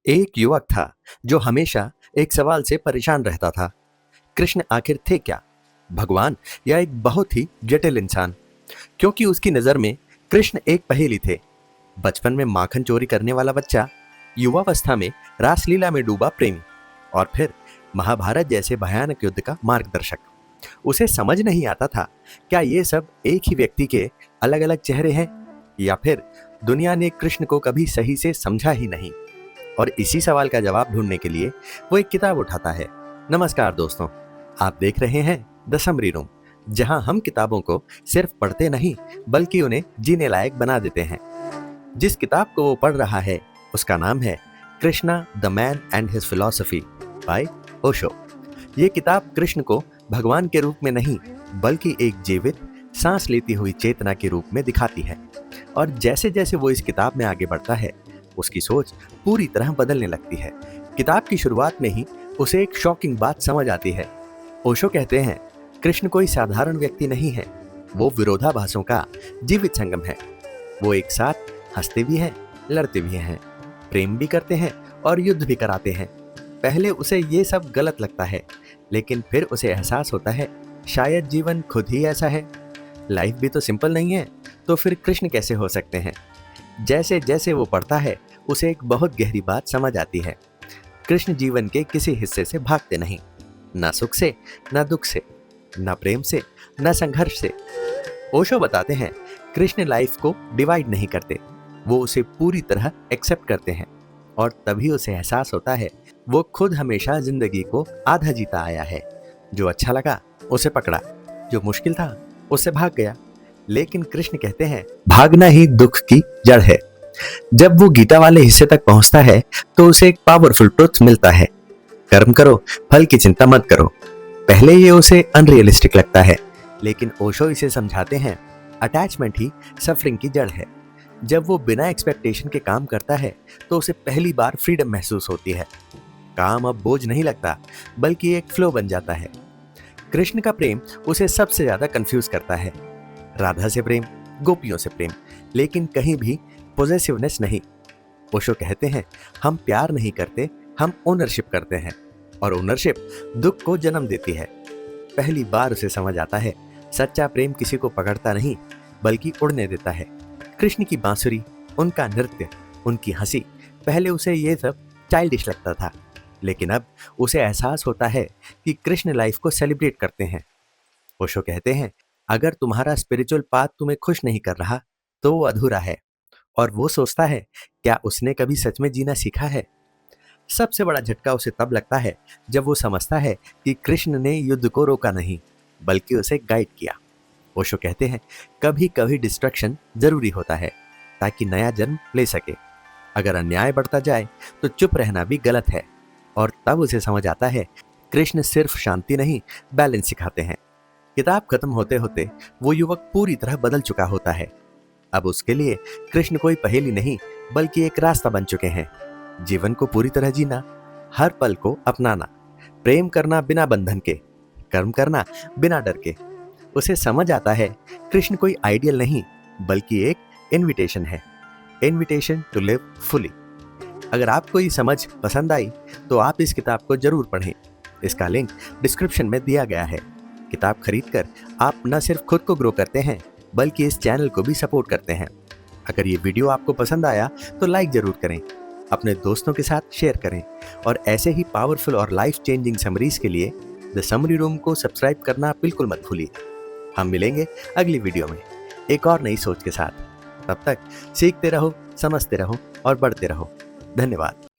एक युवक था जो हमेशा एक सवाल से परेशान रहता था। कृष्ण आखिर थे क्या? भगवान या एक बहुत ही जटिल इंसान? क्योंकि उसकी नजर में कृष्ण एक पहेली थे। बचपन में माखन चोरी करने वाला बच्चा, युवावस्था में रासलीला में डूबा प्रेमी, और फिर महाभारत जैसे भयानक युद्ध का मार्गदर्शक। उसे समझ नहीं आता था, क्या ये सब एक ही व्यक्ति के अलग अलग चेहरे हैं, या फिर दुनिया ने कृष्ण को कभी सही से समझा ही नहीं। और इसी सवाल का जवाब ढूंढने के लिए वो एक किताब उठाता है। नमस्कार दोस्तों, आप देख रहे हैं द समरी रूम, जहां हम किताबों को सिर्फ पढ़ते नहीं बल्कि उन्हें जीने लायक बना देते हैं। जिस किताब को वो पढ़ रहा है उसका नाम है Krishna the man and his philosophy by Osho. ये किताब कृष्ण को भगवान के रूप में नहीं बल्कि एक जीवित सांस लेती हुई चेतना के रूप में दिखाती है। और जैसे जैसे वो इस किताब में आगे बढ़ता है, उसकी सोच पूरी तरह बदलने लगती है। किताब की शुरुआत में ही उसे एक शॉकिंग बात समझ आती है। ओशो कहते हैं, कृष्ण कोई साधारण व्यक्ति नहीं है, वो विरोधाभासों का जीवित संगम है। वो एक साथ हंसते भी हैं, लड़ते भी हैं, प्रेम भी करते हैं और युद्ध भी कराते हैं। पहले उसे ये सब गलत लगता है, लेकिन फिर उसे एहसास होता है शायद जीवन खुद ही ऐसा है। लाइफ भी तो सिंपल नहीं है, तो फिर कृष्ण कैसे हो सकते हैं? जैसे जैसे वो पढ़ता है, उसे एक बहुत गहरी बात समझ आती है। कृष्ण जीवन के किसी हिस्से से भागते नहीं, ना सुख से, ना दुख से, ना प्रेम से, ना संघर्ष से। ओशो बताते हैं, कृष्ण लाइफ को डिवाइड नहीं करते, वो उसे पूरी तरह एक्सेप्ट करते हैं। और तभी उसे एहसास होता है वो खुद हमेशा जिंदगी को आधा जीता आया है। जो अच्छा लगा उसे पकड़ा, जो मुश्किल था उससे भाग गया। लेकिन कृष्ण कहते हैं, भागना ही दुख की जड़ है। जब वो गीता वाले हिस्से तक पहुंचता है तो उसे एक पावरफुल ट्रुथ मिलता है, कर्म करो, फल की चिंता मत करो। पहले ये उसे अनरियलिस्टिक लगता है, लेकिन ओशो इसे समझाते हैं, अटैचमेंट ही सफरिंग की जड़ है। जब वो बिना एक्सपेक्टेशन के काम करता है तो उसे पहली बार फ्रीडम महसूस होती है। काम अब बोझ नहीं लगता बल्कि एक फ्लो बन जाता है। कृष्ण का प्रेम उसे सबसे ज्यादा कंफ्यूज करता है। राधा से प्रेम, गोपियों से प्रेम, लेकिन कहीं भी पोजेसिवनेस नहीं। ओशो कहते हैं, हम प्यार नहीं करते, हम ओनरशिप करते हैं, और ओनरशिप दुख को जन्म देती है। पहली बार उसे समझ आता है, सच्चा प्रेम किसी को पकड़ता नहीं बल्कि उड़ने देता है। कृष्ण की बांसुरी, उनका नृत्य, उनकी हंसी, पहले उसे ये सब चाइल्डिश लगता था, लेकिन अब उसे एहसास होता है कि कृष्ण लाइफ को सेलिब्रेट करते हैं। ओशो कहते हैं, अगर तुम्हारा स्पिरिचुअल पाथ तुम्हें खुश नहीं कर रहा तो वो अधूरा है। और वो सोचता है, क्या उसने कभी सच में जीना सीखा है? सबसे बड़ा झटका उसे तब लगता है जब वो समझता है कि कृष्ण ने युद्ध को रोका नहीं बल्कि उसे गाइड किया। ओशो कहते हैं, कभी कभी डिस्ट्रक्शन जरूरी होता है ताकि नया जन्म ले सके। अगर अन्याय बढ़ता जाए तो चुप रहना भी गलत है। और तब उसे समझ आता है, कृष्ण सिर्फ शांति नहीं, बैलेंस सिखाते हैं। किताब खत्म होते होते वो युवक पूरी तरह बदल चुका होता है। अब उसके लिए कृष्ण कोई पहेली नहीं बल्कि एक रास्ता बन चुके हैं। जीवन को पूरी तरह जीना, हर पल को अपनाना, प्रेम करना बिना बंधन के, कर्म करना बिना डर के। उसे समझ आता है, कृष्ण कोई आइडियल नहीं बल्कि एक इनविटेशन है, इनविटेशन टू लिव फुली। अगर आपको ये समझ पसंद आई तो आप इस किताब को जरूर पढ़ें। इसका लिंक डिस्क्रिप्शन में दिया गया है। किताब खरीदकर आप न सिर्फ खुद को ग्रो करते हैं बल्कि इस चैनल को भी सपोर्ट करते हैं। अगर ये वीडियो आपको पसंद आया तो लाइक जरूर करें, अपने दोस्तों के साथ शेयर करें, और ऐसे ही पावरफुल और लाइफ चेंजिंग समरीज के लिए द समरी रूम को सब्सक्राइब करना बिल्कुल मत भूलिए। हम मिलेंगे अगली वीडियो में एक और नई सोच के साथ। तब तक सीखते रहो, समझते रहो और बढ़ते रहो। धन्यवाद।